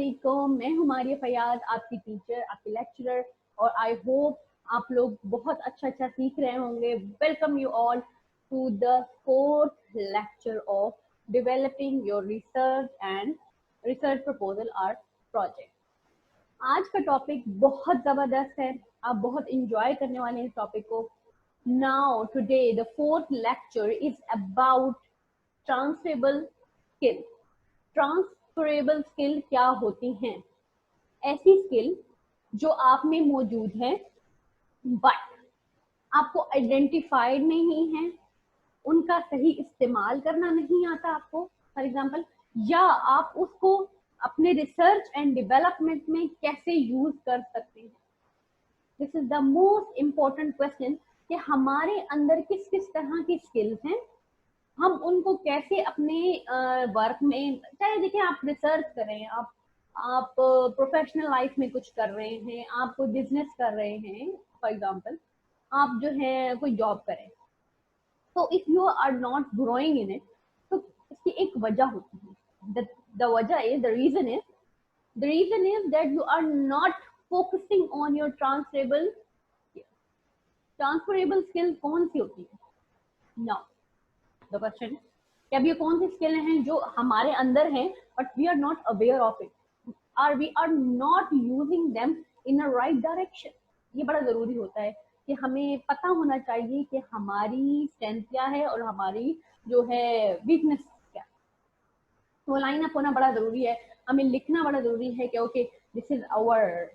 वालेकुम, मैं हूँ मारिया फयाज, आपकी टीचर, आपकी लेक्चरर, और आई होप आप लोग बहुत अच्छा सीख रहे होंगे। Welcome you all to the fourth lecture of developing your research and research proposal or project. आज का टॉपिक बहुत ज़बरदस्त है, आप बहुत इंजॉय करने वाले हैं इस टॉपिक को। Now today the fourth lecture is about transferable skill. Transferable skill क्या होती हैं? ऐसी स्किल जो आप में मौजूद है बट आपको आइडेंटिफाइड नहीं है, उनका सही इस्तेमाल करना नहीं आता आपको, फॉर एग्जांपल, या आप उसको अपने रिसर्च एंड डेवलपमेंट में कैसे यूज कर सकते हैं। This is the most important question कि हमारे अंदर किस किस तरह की स्किल्स हैं, हम उनको कैसे अपने वर्क में, चाहे देखिए आप रिसर्च कर रहे हैं, आप प्रोफेशनल लाइफ में कुछ कर रहे हैं, आप कोई बिजनेस कर रहे हैं, फॉर एग्जांपल आप जो है कोई जॉब करें, तो if you are not growing in it, तो इसकी एक वजह होती है। द वजह is the reason is that you are not focusing on your transferable skill. कौन सी होती है? नाउ द क्वेश्चन, कि अब ये कौन सी स्किल हैं जो हमारे अंदर हैं but we are not aware of it, और we are not using them in a right direction. ये बड़ा जरूरी होता है कि हमें पता होना चाहिए कि हमारी स्ट्रेंथ क्या है और हमारी जो है वीकनेस क्या है। तो लाइन अप होना बड़ा जरूरी है, हमें लिखना बड़ा जरूरी है कि okay, this is our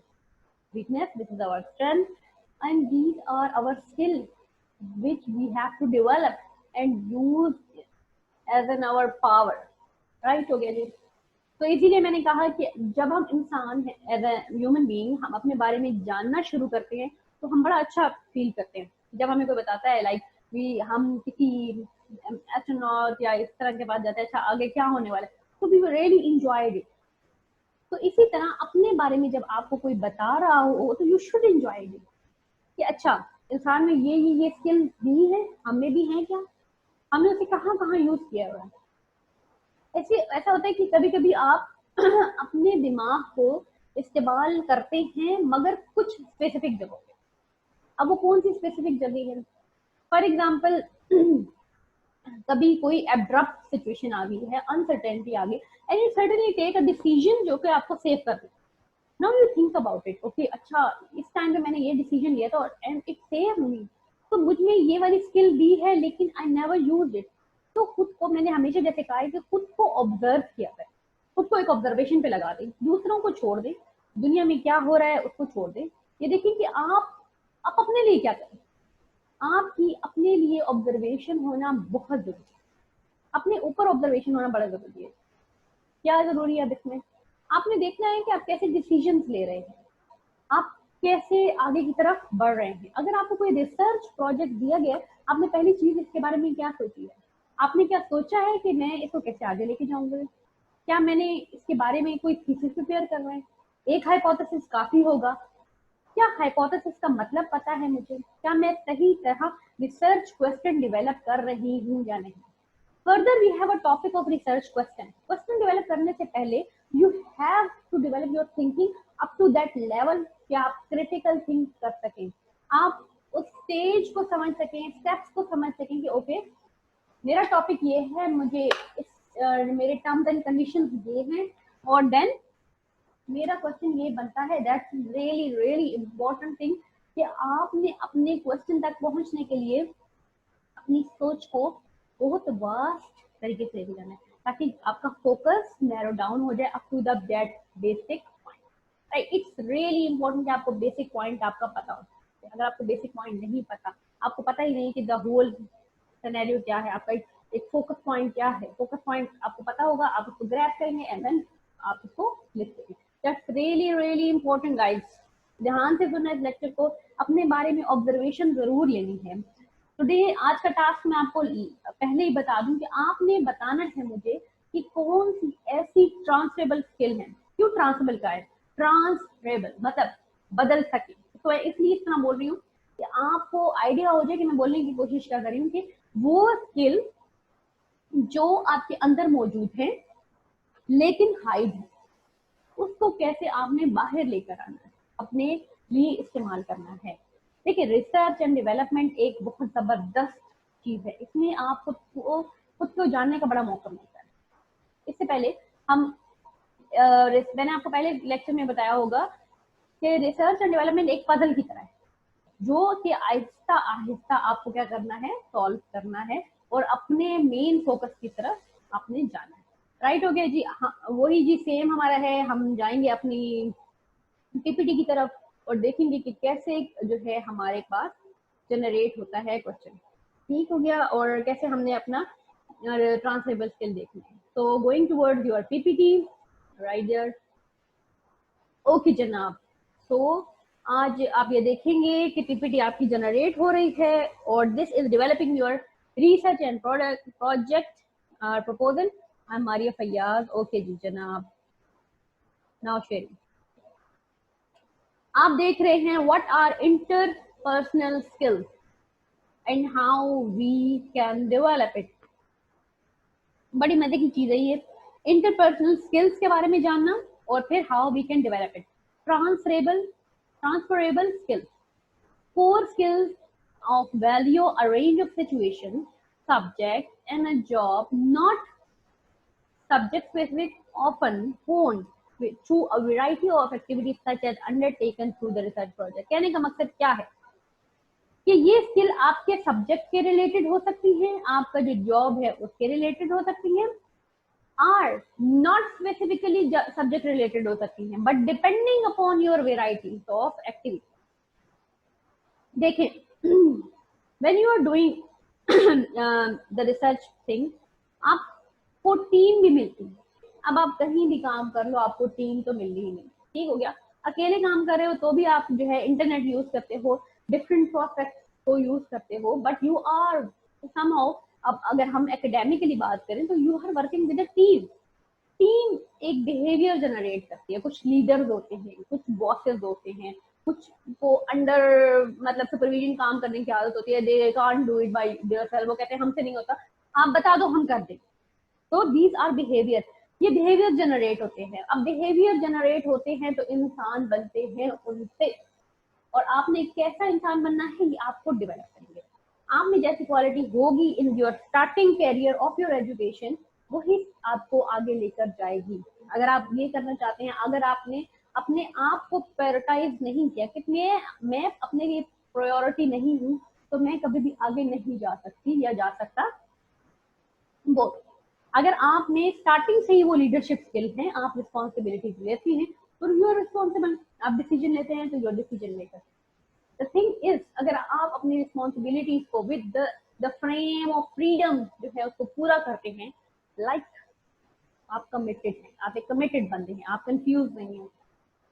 weakness, this is our strength, and these are our skills which we have to develop and use as an our power, right? हो गया जी। तो इसीलिए मैंने कहा कि जब हम इंसान हैं, एज ए ह्यूमन बीइंग, हम अपने बारे में जानना शुरू करते हैं तो हम बड़ा अच्छा फील करते हैं। जब हमें कोई बताता है लाइक हम किसी एस्ट्रोनॉट या इस तरह के पास जाते हैं, अच्छा आगे क्या होने वाला है, तो वी रियली एंजॉयड इट। तो इसी तरह अपने बारे में जब आपको कोई बता रहा हो तो यू शुड एंजॉय इट, कि अच्छा इंसान में ये स्किल भी है, हमें भी है क्या, हमने उसे कहाँ कहाँ यूज किया हुआ है। ऐसे ऐसा होता है कि कभी कभी आप अपने दिमाग को इस्तेमाल करते हैं मगर कुछ स्पेसिफिक जगहों पे। अब वो कौन सी स्पेसिफिक जगह है? फॉर एग्जाम्पल कभी कोई एब्रप्ट सिचुएशन आ गई है, अनसर्टेनिटी आ गई, and you suddenly take a decision जो कि आपको सेव कर दे। Now you think about it, okay अच्छा इस टाइम पे मैंने ये डिसीजन लिया था एंड इट सेव मी, तो मुझ में ये वाली स्किल भी है लेकिन आई नेवर यूज इट। तो खुद को मैंने हमेशा जैसे कहा है कि खुद को ऑब्जर्व किया जाए, खुद को एक ऑब्जर्वेशन पे लगा दे, दूसरों को छोड़ दे, दुनिया में क्या हो रहा है उसको छोड़ दे, ये देखिए कि आप अपने लिए क्या करें। आपकी अपने लिए ऑब्जर्वेशन होना बहुत जरूरी है, अपने ऊपर ऑब्जर्वेशन होना बड़ा जरूरी है। क्या जरूरी है अब इसमें? आपने देखना है कि आप कैसे डिसीजंस ले रहे हैं, आप कैसे आगे की तरफ बढ़ रहे हैं। अगर आपको कोई रिसर्च प्रोजेक्ट दिया गया, आपने पहली चीज इसके बारे में क्या सोची है? आपने क्या सोचा है कि मैं इसको कैसे आगे लेके जाऊंगा? क्या मैंने इसके बारे में कोई थीसिस प्रिपेयर कर रहे हैं? एक हाइपोथेसिस काफी होगा। क्या हाइपोथेसिस का मतलब पता है मुझे? क्या मैं सही तरह रिसर्च क्वेश्चन डेवलप कर रही हूँ या नहीं? Further we have a topic of research question develop करने से पहले you have to develop your thinking up to that level कि आप क्रिटिकल थिंक कर सकें, आप उस स्टेज को समझ सकें, स्टेप्स को समझ सकें कि ओके मेरा टॉपिक ये है, मुझे इस मेरे टर्म्स एंड कंडीशंस ये हैं, और देन मेरा क्वेश्चन ये बनता है। That's really really important thing कि आपने अपने क्वेश्चन तक पहुंचने के लिए अपनी सोच को बहुत वास्ट तरीके से लेके जाना है, ताकि आपका फोकस नैरो डाउन हो जाए up to the that basic point. It's really important कि आपको बेसिक पॉइंट आपका पता हो। अगर आपको बेसिक पॉइंट नहीं पता, आपको पता ही नहीं कि द होल सिनेरियो क्या है, आपका एक फोकस पॉइंट क्या है, फोकस पॉइंट आपको पता होगा, आप उसको ग्रैब करेंगे एंड देन आप उसको लिख देंगे। That's really really important guys, ध्यान से सुनना इस लेक्चर को, अपने बारे में ऑब्जर्वेशन जरूर लेनी है। टुडे आज का टास्क मैं आपको पहले ही बता दूं कि आपने बताना है मुझे कि कौन सी ऐसी ट्रांसफरेबल स्किल है। क्यों ट्रांसफरेबल का है? ट्रांसफरेबल मतलब बदल सके, तो इसलिए इतना बोल रही हूँ कि आपको आइडिया हो जाए कि मैं बोलने की कोशिश कर रही हूँ कि वो स्किल जो आपके अंदर मौजूद है लेकिन हाइड है, उसको कैसे आपने बाहर लेकर आना है, अपने लिए इस्तेमाल करना है। देखिए, रिसर्च एंड डेवलपमेंट एक बहुत जबरदस्त चीज है, इसमें आप खुद को जानने का बड़ा मौका मिलता है। इससे पहले हम मैंने आपको पहले लेक्चर में बताया होगा कि रिसर्च एंड डेवलपमेंट एक पजल की तरह है, जो कि आहिस्ता आहिस्ता आपको क्या करना है, सॉल्व करना है और अपने मेन फोकस की तरफ आपने जाना है। राइट हो गया जी। हाँ, वही जी, सेम हमारा है। हम जाएंगे अपनी पीपीटी की तरफ और देखेंगे कि कैसे जो है हमारे पास जनरेट होता है क्वेश्चन। ठीक हो गया। और कैसे हमने अपना ट्रांसलेबल स्किल देखना है। तो going towards your PPT right there. Okay जनाब। तो आज आप ये देखेंगे कि पीपीटी आपकी जनरेट हो रही है और this is developing your research and project proposal. I am Maria Fayyaz. Okay जी जनाब, नाउ शेयरिंग। आप देख रहे हैं what are interpersonal skills and how we can develop it. बड़ी मजे की चीज है ये, इंटरपर्सनल स्किल्स के बारे में जानना और फिर how we can develop it. Transferable skills, core skills of value a range of situations, subjects, and a job, not subject specific, often honed through a variety of activities such as undertaken through the research project। कहने का मकसद क्या है कि ये skill आपके subject के related हो सकती है, आपका जो जॉब है उसके रिलेटेड हो सकती है, are not specifically subject related हो सकती है, but depending upon your variety of activity. देखें, when you are doing the research thing, आपको टीम भी मिलती है। अब आप कहीं भी काम कर लो, आपको टीम तो मिलनी ही नहीं। ठीक हो गया। अकेले काम कर रहे हो तो भी आप जो है इंटरनेट यूज करते हो, डिफरेंट सॉफ्टवेयर को यूज करते हो, बट यू आर समहाउ। अब अगर हम एकेडमिकली बात करें तो you are working with a team. Team एक बिहेवियर जनरेट करती है। कुछ लीडर्स होते हैं, कुछ बॉसेस होते हैं, कुछ को अंडर मतलब सुपरविजन काम करने की आदत होती है। They can't do it by theirself, वो कहते हैं हमसे नहीं होता, आप बता दो हम कर दें। तो दीज आर बिहेवियर, ये बिहेवियर जनरेट होते हैं। अब बिहेवियर जनरेट होते हैं तो इंसान बनते हैं उनसे, और आपने कैसा इंसान बनना है ये आपको डेवलप करेंगे। आप में जैसी क्वालिटी होगी in your starting carrier of your education, वही आपको आगे लेकर जाएगी। अगर आप ये करना चाहते हैं, अगर आपने अपने आप को प्रायोरिटाइज नहीं किया कि मैं अपने लिए प्रायोरिटी नहीं हूँ, तो मैं कभी भी आगे नहीं जा सकती या जा सकता। वो अगर आपने स्टार्टिंग से ही वो लीडरशिप स्किल है, आप रिस्पॉन्सिबिलिटीज लेते हैं तो यू आर रिस्पॉन्सिबल। आप डिसीजन लेते हैं तो you are decision maker. The thing is, अगर आप अपनी रिस्पॉन्सिबिलिटीज को with the frame of freedom जो है उसको पूरा करते हैं, लाइक आप कमिटेड हैं, आप एक कमिटेड बंदे हैं, आप कंफ्यूज नहीं हैं,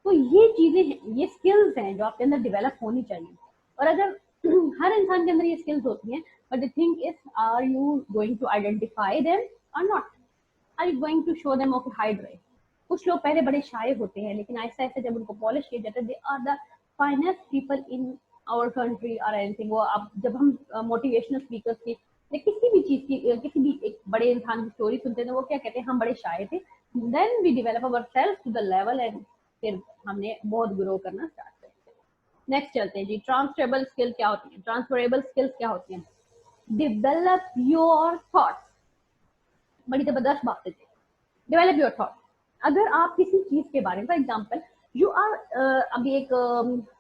तो ये चीजें हैं, ये स्किल्स हैं जो आपके अंदर डेवलप होनी चाहिए। और अगर हर इंसान के अंदर ये स्किल्स होती हैं, but the thing is, are you going to identify them or not? Are you going to show them? Okay, hide रहे। कुछ लोग पहले बड़े शाय होते हैं, लेकिन ऐसा ऐसा जब उनको पॉलिश किया जाता है, they are the finest people in our country और एनीथिंग। वो अब जब हम मोटिवेशनल स्पीकर्स की या किसी भी चीज की, किसी भी एक बड़े इंसान की स्टोरी सुनते हैं, वो क्या कहते हैं, हम बड़े शाय थे, then we develop our self to the level and फिर हमने बहुत ग्रो करना स्टार्ट किया। नेक्स्ट चलते हैं जी, ट्रांसफरेबल स्किल क्या होती है, ट्रांसफरेबल स्किल्स क्या होती हैं? Develop your thoughts. बड़ी जबरदस्त बात है, डेवलप योर थॉट। अगर आप किसी चीज के बारे में, फॉर एग्जाम्पल यू आर, अभी एक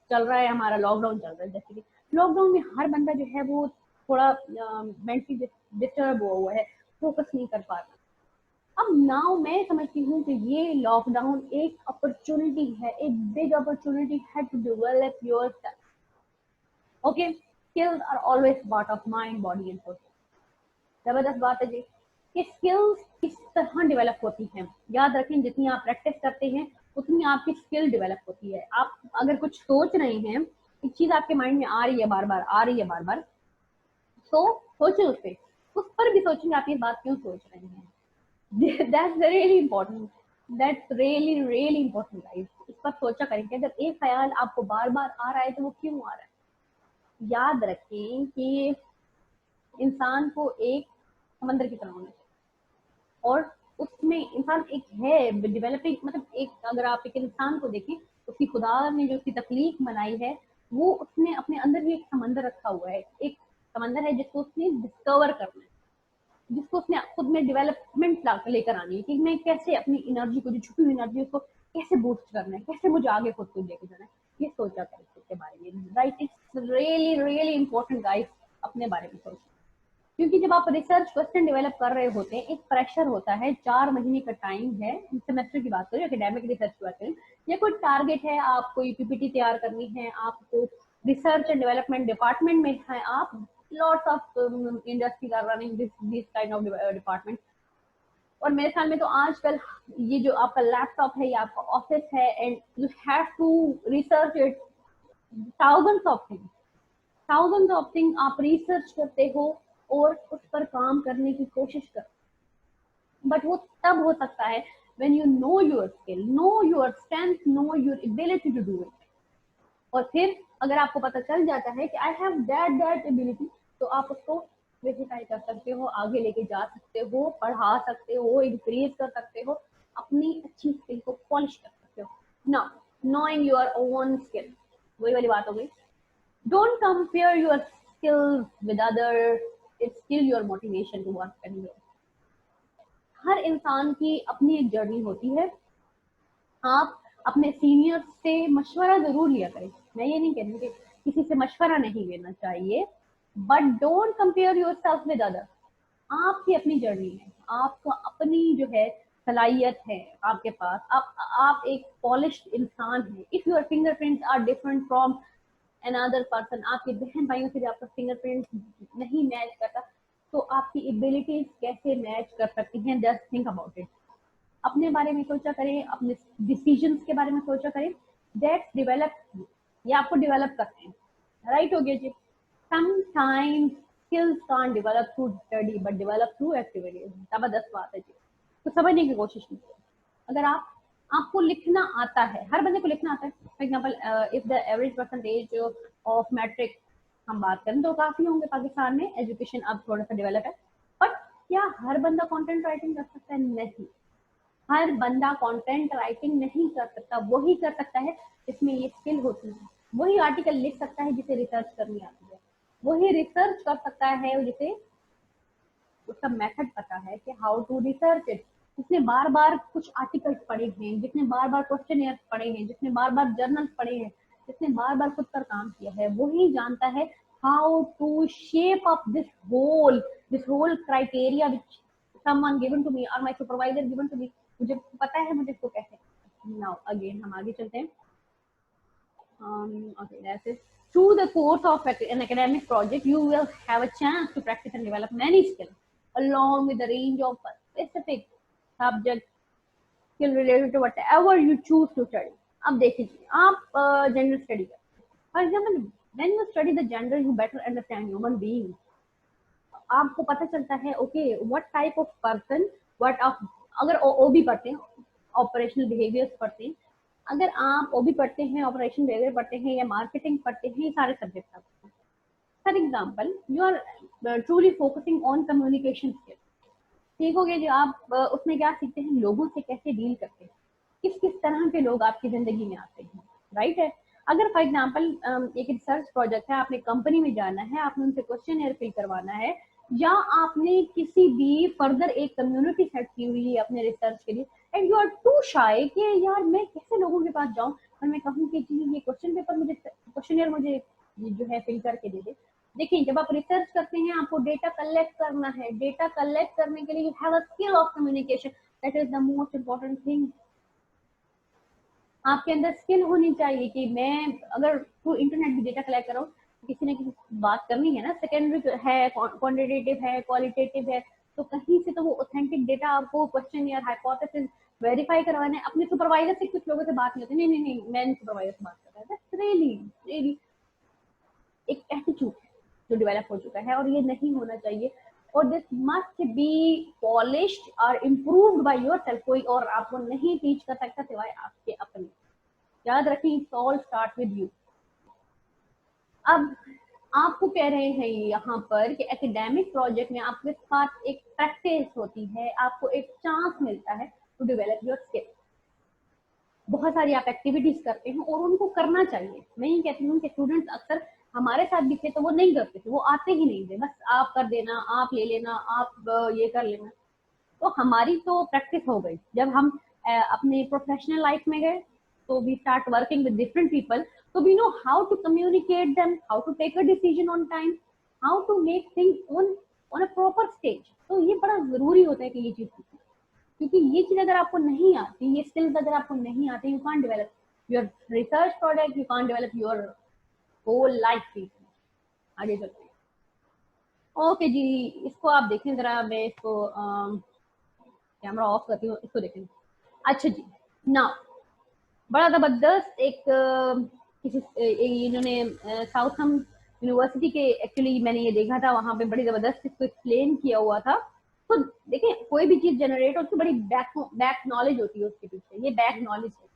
चल रहा है हमारा लॉकडाउन चल रहा है, जैसे कि लॉकडाउन में हर बंदा जो है वो थोड़ा मेंटली डिस्टर्ब हुआ है, फोकस नहीं कर पा रहा। अब नाउ मैं समझती हूँ कि ये लॉकडाउन एक अपॉर्चुनिटी है, एक बिग अपॉर्चुनिटी है to develop your self. Okay, skills are always part of mind, body and soul. जबरदस्त बात है जी कि स्किल्स किस तरह डेवलप होती हैं। याद रखें, जितनी आप प्रैक्टिस करते हैं उतनी आपकी स्किल डेवलप होती है। आप अगर कुछ सोच रहे हैं, एक चीज आपके माइंड में आ रही है, बार बार आ रही है, बार बार, तो सोचें उस पर भी सोचेंगे आप ये बात क्यों सोच रहे हैं। That's really important. That's really really important guys। इस पर सोचा करें कि अगर एक ख्याल आपको बार बार आ रहा है तो वो क्यों आ रहा है। याद रखें कि इंसान को एक समंदर की तरह होना चाहिए और उसमें इंसान एक है डेवलपिंग, मतलब एक अगर आप एक इंसान को देखें, उसकी खुदा ने जो उसकी तकलीफ बनाई है, वो उसने अपने अंदर ही एक समंदर रखा हुआ है, एक समंदर है जिसको उसने डिस्कवर करना है, जिसको उसने खुद में डेवलपमेंट लेकर आनी है कि मैं कैसे अपनी एनर्जी को, जो छुपी हुई एनर्जी, उसको कैसे बूस्ट करना है, कैसे मुझे आगे खुद को लेके जाना है, ये सोचा करें इसके बारे में। Right, it's really really important guys, अपने बारे में सोचना। क्योंकि जब आप रिसर्च क्वेश्चन डेवलप कर रहे होते हैं, एक प्रेशर होता है, 4 महीने का टाइम है, सेमेस्टर की बात करें, एकेडमिक रिसर्च की बात करें, या कोई टारगेट है, आप कोई पीपीटी तैयार करनी है, आपको रिसर्च एंड डेवलपमेंट डिपार्टमेंट में है, आप lots of industries are running this kind of department. और मेरे ख्याल में तो आजकल ये जो आपका लैपटॉप है, या आपका ऑफिस है, and you have to research it thousands of thing आप रिसर्च करते हो और उस पर काम करने की कोशिश कर, बट वो तब हो सकता है when you know your skill, know your strength, know your ability to do it। और फिर अगर आपको पता चल जाता है कि आई हैव दैट एबिलिटी, तो आप उसको वेरीफाई कर सकते हो, आगे लेके जा सकते हो, पढ़ा सकते हो, इंक्रीज कर सकते हो, अपनी अच्छी स्किल को पॉलिश कर सकते हो। Now knowing your own skill, वही वाली बात हो गई, don't compare your skills with other, it's skill your motivation to work anywhere. हर इंसान की अपनी एक जर्नी होती है, आप अपने सीनियर्स से मशवरा जरूर लिया करें, मैं ये नहीं कह रही कि किसी से मशवरा नहीं लेना चाहिए, but don't compare yourself with other. आपकी अपनी जर्नी है, आपका अपनी जो है सलाहियत है आपके पास, आप एक पॉलिश्ड इंसान है। If your fingerprints are different from another person, आपके बहन भाइयों से आपका फिंगरप्रिंट नहीं मैच करता, तो आपकी एबिलिटीज कैसे मैच कर सकती हैं? Just think about it. अपने बारे में सोचा करें, अपने डिसीजंस के बारे में सोचा करें, दैट्स डेवलप, ये आपको डेवलप करते हैं। राइट हो गया जी। Sometimes skills can't develop through study but develop through activities. जबरदस्त बात है जी, तो समझने की कोशिश कीजिए। अगर आपको लिखना आता है, हर बंदे को लिखना आता है, for example if the average percentage of matric हम बात करें तो काफी होंगे पाकिस्तान में, एजुकेशन अब थोड़ा सा डेवलप है, बट क्या हर बंदा कंटेंट राइटिंग कर सकता है? नहीं, हर बंदा कंटेंट राइटिंग नहीं कर सकता। वही कर सकता है जिसमें ये स्किल होती है, वही आर्टिकल लिख सकता है जिसे रिसर्च करनी आती है, वही रिसर्च कर सकता है जिसे उसका मेथड पता है कि हाउ टू रिसर्च इट, जिसने बार बार कुछ आर्टिकल्स पढ़े हैं, जिसने बार बार क्वेश्चन पढ़े हैं, जिसने बार बार जर्नल पढ़े हैं, जिसने बार बार खुद पर काम किया है, वही जानता है how to shape up this whole criteria which someone given to me or my supervisor given to me, मुझे पता है मुझे इसको कैसे। नाउ अगेन हम आगे चलते हैं। Okay, that's it. Through the course of an academic project, you will have a chance to practice and develop many skills, along with the range of specific subject skill related to whatever you choose to study. अब देखिए, आप general study कर, for example when you study the gender, you better understand human beings। आपको पता चलता है okay what type of person, what of, अगर ओबी पढ़ते हैं, ऑपरेशनल बिहेवियर्स पढ़ते हैं, अगर आप ओबी पढ़ते हैं, ऑपरेशन बिहेवियर पढ़ते हैं, या मार्केटिंग पढ़ते हैं, ये सारे सब्जेक्ट आपको, for example you are truly focusing on communication skill, ठीक हो गया जी। आप उसमें क्या सीखते हैं? लोगों से कैसे डील करते हैं, किस किस तरह के लोग आपकी जिंदगी में आते हैं, राइट है। अगर फॉर एग्जाम्पल एक रिसर्च प्रोजेक्ट है, आपने कंपनी में जाना है, आपने उनसे क्वेश्चन फिल करवाना है, या आपने किसी भी फर्दर एक कम्युनिटी सेट की हुई है अपने रिसर्च के लिए, and you are too shy कि यार मैं कैसे लोगों के पास जाऊं और मैं कहूँ कि जी ये क्वेश्चन पेपर मुझे, क्वेश्चन मुझे जो है फिल करके दे दे। देखिए, जब आप रिसर्च करते हैं, आपको डेटा कलेक्ट करना है, डेटा कलेक्ट करने के लिए you have a skill of communication, that is the most important thing. आपके अंदर स्किल होनी चाहिए कि मैं अगर थ्रू इंटरनेट भी डेटा कलेक्ट कर रहा हूँ, किसी ने किसी बात करनी है ना, सेकेंडरी है, क्वांटिटेटिव है, क्वालिटेटिव है, तो कहीं से तो वो ऑथेंटिक डेटा आपको क्वेश्चन या हाइपोथेसिस वेरीफाई करवाना है। अपने सुपरवाइजर से कुछ लोगों से बात नहीं होती, नहीं नहीं नहीं मैं सुपरवाइजर से बात कर रहा था, रियली एक एटीट्यूड जो डेवलप हो चुका है, और ये नहीं होना चाहिए। और दिस मस्ट बी पॉलिश्ड और इम्प्रूव्ड बाय योरसेल्फ। कोई और आपको नहीं टीच कर सकता सिवाय आपके अपने। याद रखें, it's all start with you. अब आपको कह रहे हैं यहाँ पर कि एकेडमिक प्रोजेक्ट में आपके साथ एक प्रैक्टिस होती है, आपको एक चांस मिलता है टू डेवलप योर स्किल। बहुत सारी आप एक्टिविटीज करते हैं और उनको करना चाहिए। मैं ये कहती हूँ कि स्टूडेंट्स अक्सर हमारे साथ भी थे तो वो नहीं करते थे, वो आते ही नहीं थे, बस आप कर देना, आप ले लेना, आप ये कर लेना। तो हमारी तो प्रैक्टिस हो गई। जब हम अपने प्रोफेशनल लाइफ में गए तो we start working with different people, तो we know how to communicate them, how to take a decision on time, how to make things on on a proper stage. तो ये बड़ा जरूरी होता है कि ये चीज सीखें, क्योंकि ये चीज अगर आपको नहीं आती, ये स्किल्स अगर आपको नहीं आते, you can't develop your research product, you can't develop your whole life. आगे चलते हैं। ओके जी, इसको आप देखें जरा, मैं इसको कैमरा ऑफ करती हूँ, इसको देखें। अच्छा जी, ना बड़ा जबरदस्त एक किसी इन्होंने साउथ हम यूनिवर्सिटी के, एक्चुअली मैंने ये देखा था वहां पे, बड़ी जबरदस्त इसको एक्सप्लेन किया हुआ था। तो देखें, कोई भी चीज जनरेट होती है, बड़ी बैक नॉलेज होती है उसके पीछे, ये बैक नॉलेज है।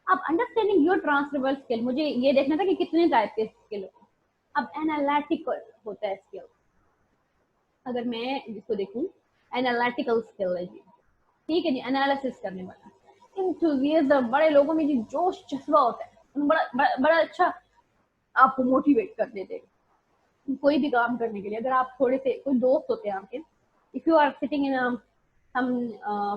अब अंडरस्टैंडिंग योर ट्रांसफरेबल स्किल, मुझे ये देखना था कि कितने टाइप के स्किल होते हैं। अब एनालिटिकल होता है स्किल, अगर मैं इसको देखूं, एनालिटिकल स्किल है जी, ठीक है जी, एनालिसिस करने वाला। इंथुजियाज्म, बड़े लोगों में जो जोश जज्बा होता है, बड़ा बड़ा, बड़ा अच्छा आपको मोटिवेट कर देते हैं कोई भी काम करने के लिए। अगर आप थोड़े से, कोई दोस्त होते हैं आपके, if you are sitting in some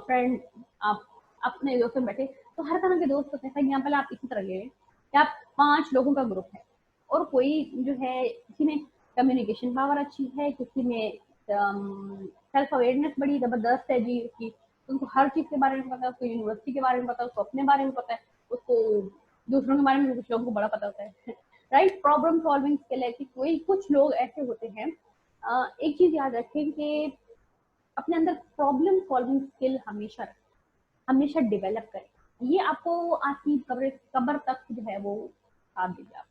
friend, आप अपने दोस्तों में बैठे, तो हर तरह के दोस्त होते हैं। फॉर एग्जाम्पल आप इसी तरह ले कि आप 5 लोगों का ग्रुप है, और कोई जो है, किसी में कम्युनिकेशन पावर अच्छी है, किसी में सेल्फ अवेयरनेस बड़ी जबरदस्त है जी उसकी, उनको हर चीज के बारे में पता है, उसको यूनिवर्सिटी के बारे में पता है, उसको अपने बारे में पता है, उसको दूसरों के बारे में, कुछ लोगों को बड़ा पता होता है, राइट। प्रॉब्लम सॉल्विंग स्किल है कि कोई कुछ लोग ऐसे होते हैं। एक चीज याद रखें कि अपने अंदर प्रॉब्लम सॉल्विंग स्किल हमेशा रखें, हमेशा डेवलप करें। ये आपको आपकी कब्र तक जो है वो साथ देगा।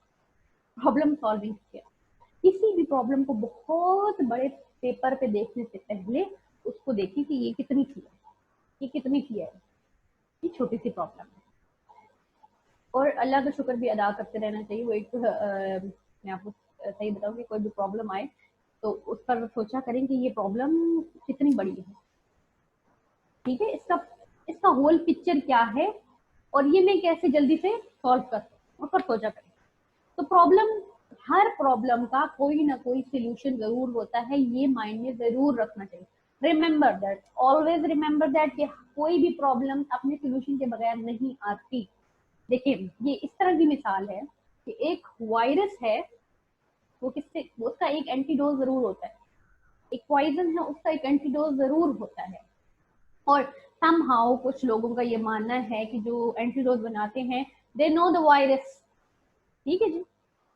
प्रॉब्लम सॉल्विंग स्किल, किसी भी प्रॉब्लम को बहुत बड़े पेपर पे देखने से पहले उसको देखिए कि ये कितनी थी है, ये कितनी थी है, ये छोटी सी प्रॉब्लम है। और अल्लाह का शुक्र भी अदा करते रहना चाहिए। वो एक मैं आपको सही बताऊँ कि कोई भी प्रॉब्लम आए तो उस पर सोचा करें कि ये प्रॉब्लम कितनी बड़ी है, ठीक है, इसका इसका होल पिक्चर क्या है, और ये मैं कैसे जल्दी से सॉल्व कर सकूं, उस पर सोचा करें। तो प्रॉब्लम, हर प्रॉब्लम का कोई ना कोई सोल्यूशन जरूर होता है, ये माइंड में जरूर रखना चाहिए। Remember that, always remember that कि कोई भी प्रॉब्लम अपने सोल्यूशन के बगैर नहीं आती। देखिए, ये इस तरह की मिसाल है कि एक वायरस है, वो किससे, उसका एक एंटीडोज जरूर होता है। एक पॉइजन है, उसका एक एंटीडोज जरूर होता है। और समहाउ कुछ लोगों का ये मानना है कि जो एंटीडोज बनाते हैं, दे नो द वायरस, ठीक है जी।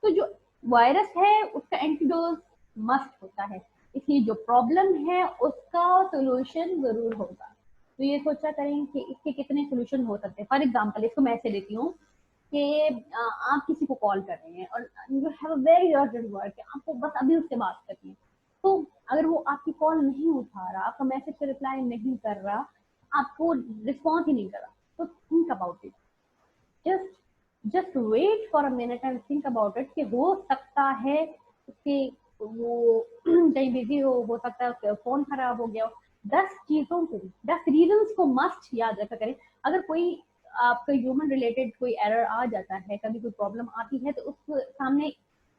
तो जो वायरस है उसका एंटीडोज मस्ट होता है, इसलिए जो प्रॉब्लम है उसका सोल्यूशन जरूर होगा। तो ये सोचा करें कि इसके कितने सोल्यूशन हो सकते हैं। फॉर एग्जाम्पल, इसको मैं ऐसे देती हूँ कि आप किसी को कॉल कर रहे हैं और you have a very urgent work, आपको बस अभी उससे बात करनी है। तो अगर वो आपकी कॉल नहीं उठा रहा, आपका मैसेज पे रिप्लाई नहीं कर रहा, आपको रिस्पॉन्स ही नहीं कर रहा, तो think about it, just wait for a minute and think about it कि हो सकता है उसके वो कहीं बिजी हो सकता है उसका फोन खराब हो गया हो। 10 चीजों को, 10 रीजंस को मस्ट याद रखा करें। अगर कोई आपका ह्यूमन रिलेटेड कोई एरर आ जाता है, कभी कोई प्रॉब्लम आती है, तो उस सामने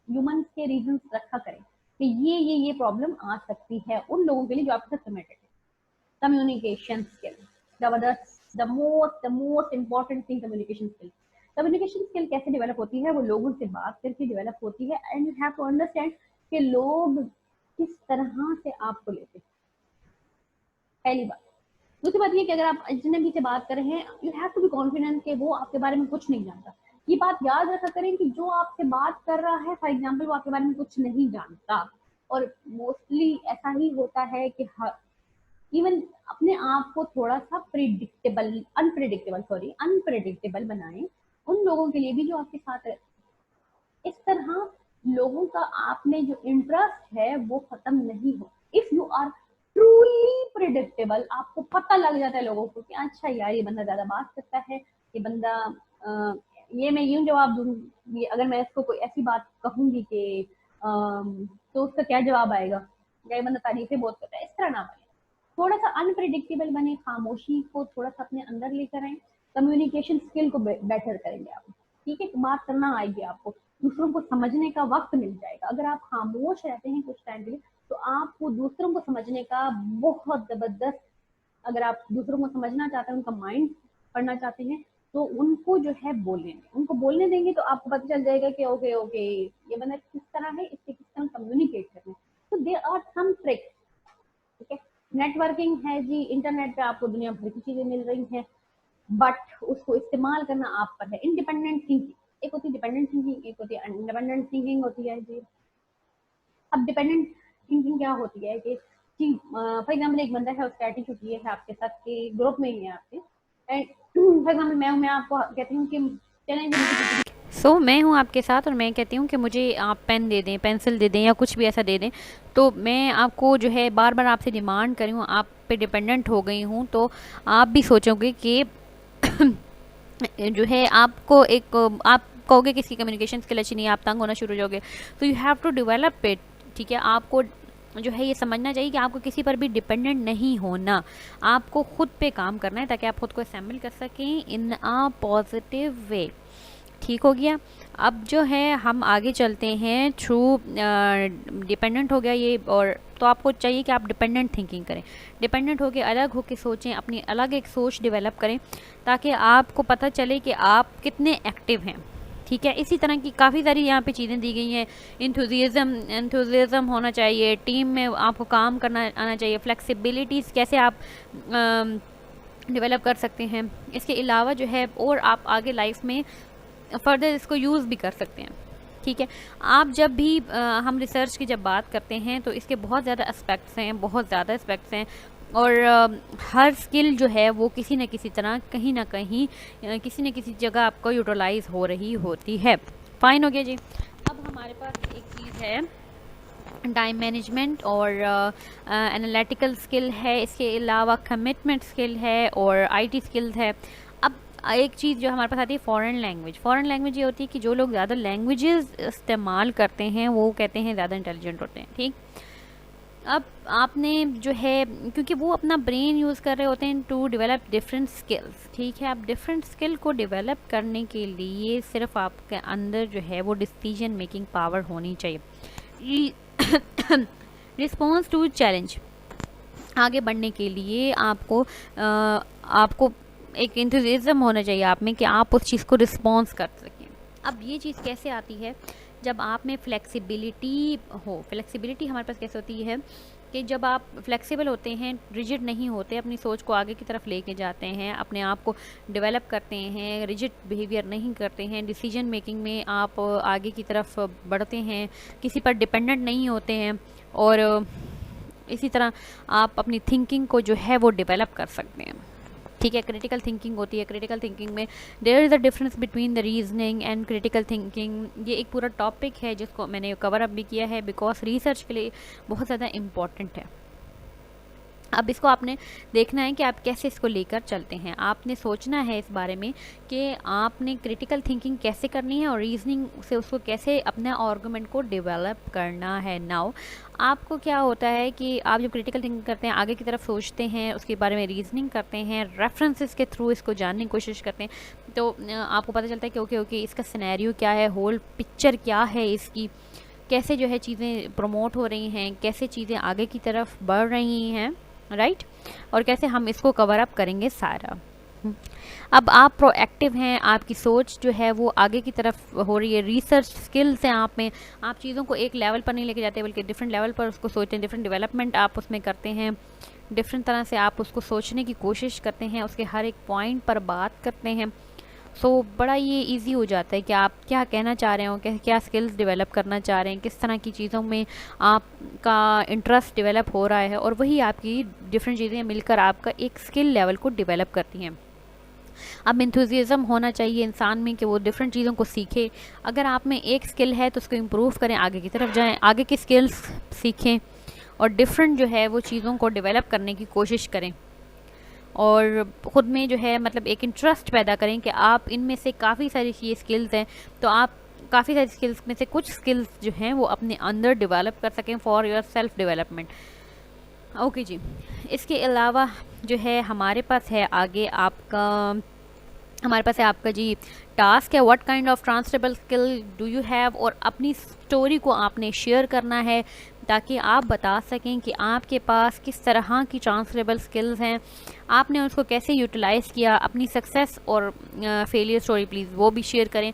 ह्यूमन के रीजंस रखा करें कि ये प्रॉब्लम आ सकती है उन लोगों के लिए जो आपके साथ कमिटेड है। Communication skill, the most important thing, communication skill. Communication skill कैसे डेवलप होती है, वो लोगों से बात करके डेवलप होती है। And you have to understand कि लोग किस तरह से आपको लेते हैं, पहली बात। दूसरी बात ये कि अगर आप अजनबी से बात कर रहे हैं, you have to be confident कि वो आपके बारे में कुछ नहीं जानता। ये बात याद रखा करें कि जो आपसे बात कर रहा है, फॉर एग्जाम्पल, वो आपके बारे में कुछ नहीं जानता। और मोस्टली ऐसा ही होता है कि इवन अपने आप को थोड़ा सा अनप्रिडिक्टेबल बनाएं उन लोगों के लिए भी जो आपके साथ है। इस तरह लोगों का आप में जो इंटरेस्ट है वो खत्म नहीं हो। If you are truly predictable, आपको पता लग जाता है लोगों को कि अच्छा यार, ये बंदा ज्यादा बात करता है, ये बंदा ये मैं यूं जवाब दूंगी, अगर मैं इसको कोई ऐसी बात कहूंगी कि तो उसका क्या जवाब आएगा, या बंदा तारीफें बहुत करता है, इस तरह ना बने। थोड़ा सा अनप्रिडिक्टेबल बने, खामोशी को थोड़ा सा अपने अंदर लेकर आए, कम्युनिकेशन स्किल को बेटर करेंगे आप, ठीक है, बात करना आएगी आपको, दूसरों को समझने का वक्त मिल जाएगा। अगर आप खामोश रहते हैं कुछ टाइम के लिए तो आपको दूसरों को समझने का बहुत जबरदस्त, अगर आप दूसरों को समझना चाहते हैं, उनका माइंड पढ़ना चाहते हैं, तो उनको जो है बोलने दें, उनको बोलने देंगे तो आपको पता चल जाएगा कि ओके ओके ये बंदा किस तरह है, इससे किस तरह कम्युनिकेट करना है। तो दे आर सम ट्रिक्स, ठीक है। नेटवर्किंग है जी, इंटरनेट पे आपको दुनिया भर की चीजें मिल रही हैं, बट उसको इस्तेमाल करना आप पर है। इंडिपेंडेंट थिंकिंग, एक होती है डिपेंडेंट थिंकिंग, एक होती है इंडिपेंडेंट थिंकिंग होती है जी। अब डिपेंडेंट थिंकिंग क्या होती है कि फॉर एग्जाम्पल एक बंदा है, उसका एटीट्यूड ये है आपके साथ कि ग्रुप में ही है आपके, एंड फॉर एग्जाम्पल मैं आपको कहती हूँ कि चलें मैं हूँ आपके साथ और मैं कहती हूँ कि मुझे आप पेन दे दें, पेंसिल दे दें या कुछ भी ऐसा दे दें, तो मैं आपको जो है बार बार आपसे डिमांड करी हूँ, आप पे डिपेंडेंट हो गई हूँ, तो आप भी सोचोगे कि जो है आपको एक आप कहोगे कि इसकी कम्युनिकेशन स्किल अच्छी नहीं है, आप तंग होना शुरू हो जाओगे। तो you have to develop it, ठीक है। आपको जो है ये समझना चाहिए कि आपको किसी पर भी डिपेंडेंट नहीं होना, आपको खुद पे काम करना है ताकि आप खुद को असेंबल कर सकें इन अ पॉजिटिव वे। ठीक हो गया। अब जो है हम आगे चलते हैं थ्रू डिपेंडेंट हो गया ये, और तो आपको चाहिए कि आप डिपेंडेंट थिंकिंग करें, डिपेंडेंट होकर अलग होकर सोचें, अपनी अलग एक सोच डेवलप करें ताकि आपको पता चले कि आप कितने एक्टिव हैं, ठीक है। इसी तरह की काफ़ी सारी यहाँ पे चीज़ें दी गई हैं। इंथुजिज्म होना चाहिए, टीम में आपको काम करना आना चाहिए, फ्लेक्सिबिलिटीज़ कैसे आप डेवलप कर सकते हैं। इसके अलावा जो है और आप आगे लाइफ में फर्दर इसको यूज़ भी कर सकते हैं, ठीक है। आप जब भी हम रिसर्च की जब बात करते हैं तो इसके बहुत ज़्यादा एस्पेक्ट्स हैं, बहुत ज़्यादा एस्पेक्ट्स हैं, और हर स्किल जो है वो किसी न किसी तरह कहीं ना कहीं किसी न किसी जगह आपको यूटिलाइज हो रही होती है। फाइन हो गया जी। अब हमारे पास एक चीज़ है टाइम मैनेजमेंट और एनालिटिकल स्किल है, इसके अलावा कमिटमेंट स्किल है और आईटी स्किल्स है। अब एक चीज़ जो हमारे पास आती है फॉरेन लैंग्वेज। फॉरेन लैंग्वेज ये होती है कि जो लोग ज़्यादा लैंग्वेजेस इस्तेमाल करते हैं वो कहते हैं ज़्यादा इंटेलिजेंट होते हैं, ठीक। अब आपने जो है क्योंकि वो अपना ब्रेन यूज़ कर रहे होते हैं टू डेवलप डिफरेंट स्किल्स, ठीक है। आप डिफरेंट स्किल को डेवलप करने के लिए सिर्फ आपके अंदर जो है वो डिसीजन मेकिंग पावर होनी चाहिए। रिस्पॉन्स टू चैलेंज, आगे बढ़ने के लिए आपको एक इंथुजिज्म होना चाहिए आप में कि आप उस चीज़ को रिस्पॉन्स कर सकें। अब ये चीज़ कैसे आती है, जब आप में फ्लेक्सिबिलिटी हो। फ्लेक्सिबिलिटी हमारे पास कैसे होती है कि जब आप फ्लेक्सिबल होते हैं, रिजिड नहीं होते, अपनी सोच को आगे की तरफ लेके जाते हैं, अपने आप को डेवलप करते हैं, रिजिड बिहेवियर नहीं करते हैं, डिसीजन मेकिंग में आप आगे की तरफ बढ़ते हैं, किसी पर डिपेंडेंट नहीं होते हैं, और इसी तरह आप अपनी थिंकिंग को जो है वो डेवलप कर सकते हैं, ठीक है। क्रिटिकल थिंकिंग होती है, क्रिटिकल थिंकिंग में there is a difference between the reasoning and critical thinking. ये एक पूरा टॉपिक है जिसको मैंने कवर अप भी किया है बिकॉज रिसर्च के लिए बहुत ज़्यादा इम्पॉर्टेंट है। अब इसको आपने देखना है कि आप कैसे इसको लेकर चलते हैं, आपने सोचना है इस बारे में कि आपने क्रिटिकल थिंकिंग कैसे करनी है और रीजनिंग से उसको कैसे अपने आर्गुमेंट को डेवलप करना है। नाउ आपको क्या होता है कि आप जब क्रिटिकल थिंकिंग करते हैं, आगे की तरफ सोचते हैं, उसके बारे में रीजनिंग करते हैं, रेफरेंसेस के थ्रू इसको जानने की कोशिश करते हैं, तो आपको पता चलता है कि ओके इसका सिनेरियो क्या है, होल पिक्चर क्या है इसकी, कैसे जो है चीज़ें प्रमोट हो रही हैं, कैसे चीज़ें आगे की तरफ बढ़ रही हैं, राइट, और कैसे हम इसको कवर अप करेंगे सारा। अब आप प्रोएक्टिव हैं, आपकी सोच जो है वो आगे की तरफ हो रही है, रिसर्च स्किल्स हैं आप में, आप चीज़ों को एक लेवल पर नहीं लेके जाते बल्कि डिफरेंट लेवल पर उसको सोचते हैं, डिफरेंट डेवलपमेंट आप उसमें करते हैं, डिफरेंट तरह से आप उसको सोचने की कोशिश करते हैं, उसके हर एक पॉइंट पर बात करते हैं। सो बड़ा ये इजी हो जाता है कि आप क्या कहना चाह रहे हो, क्या स्किल्स डेवलप करना चाह रहे हैं, किस तरह की चीज़ों में आपका इंटरेस्ट डेवलप हो रहा है, और वही आपकी डिफरेंट चीज़ें मिलकर आपका एक स्किल लेवल को डेवलप करती हैं। अब इंथुजियाज्म होना चाहिए इंसान में कि वो डिफरेंट चीज़ों को सीखे। अगर आप में एक स्किल है तो उसको इम्प्रूव करें, आगे की तरफ जाएँ, आगे की स्किल्स सीखें और डिफरेंट जो है वो चीज़ों को डेवलप करने की कोशिश करें, और ख़ुद में जो है मतलब एक इंटरेस्ट पैदा करें कि आप इनमें से काफ़ी सारी ये स्किल्स हैं तो आप काफ़ी सारी स्किल्स में से कुछ स्किल्स जो हैं वो अपने अंदर डेवलप कर सकें for your self development. Okay जी, इसके अलावा जो है हमारे पास है आगे आपका जी टास्क है, what kind of transferable skill do you have, और अपनी स्टोरी को आपने शेयर करना है ताकि आप बता सकें कि आपके पास किस तरह की ट्रांसफरेबल स्किल्स हैं, आपने उसको कैसे यूटिलाइज़ किया, अपनी सक्सेस और फेलियर स्टोरी प्लीज़ वो भी शेयर करें,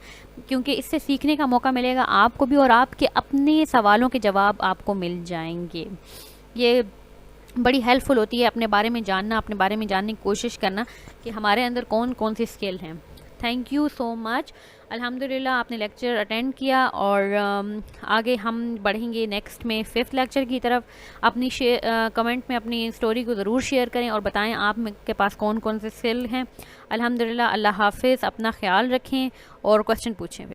क्योंकि इससे सीखने का मौका मिलेगा आपको भी और आपके अपने सवालों के जवाब आपको मिल जाएंगे। ये बड़ी हेल्पफुल होती है अपने बारे में जानना, अपने बारे में जानने की कोशिश करना कि हमारे अंदर कौन कौन सी स्किल हैं। Thank you so much. अल्हम्दुलिल्लाह आपने लेक्चर अटेंड किया और आगे हम बढ़ेंगे नेक्स्ट में 5th लेक्चर की तरफ। अपनी कमेंट में अपनी स्टोरी को ज़रूर शेयर करें और बताएं आप के पास कौन कौन से स्किल हैं। अल्हम्दुलिल्लाह, अल्लाह हाफिज़, अपना ख्याल रखें और क्वेश्चन पूछें।